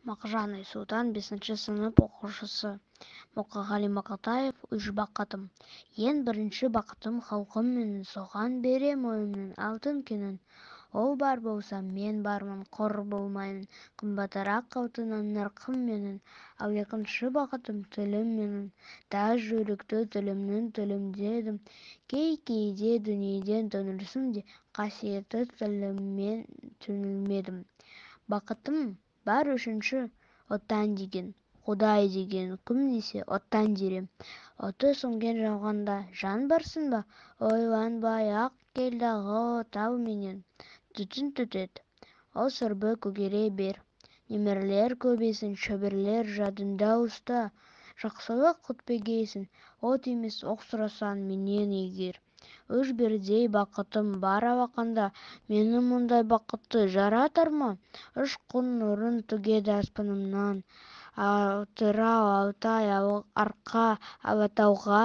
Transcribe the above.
Мағжан Айсұлтан 5 сынып оқушысы. Мұқағали Мақатаев «Үш бақытым». Ең бірінші бақытым халқым менің, соған берем ойымның алтын күнін. Ол бар болса, мен бармын, қор болмаймын, қымбатырақ алтыннан нарқым менің. Ал екінші бақытым тілім менің, тас жүректі тілімнің тілімдедім. Кейде дүниеден түңілсем де, қасиетті тіліммен түңілмедім. Бақытым бар үшінші, отан деген, Құдай деген, кім десе отан дерем. Оты сөнген жалғанда жан барсың ба, ойланбай-ақ кел дағы отау менен. Түтін түтет, ол сырбы көгере бер. Немерелер көбейсін, шөберелер жадында ұста. Жақсылық күтпегейсің, от емес оқ сұрасаң менен егер. Үш бірдей бақытым бар алақанда, мені мұндай бақытты жаратар ма? Үш күн нұрын төгеді аспанымнан, Атырау, Алтай, Арқа, Алатауға.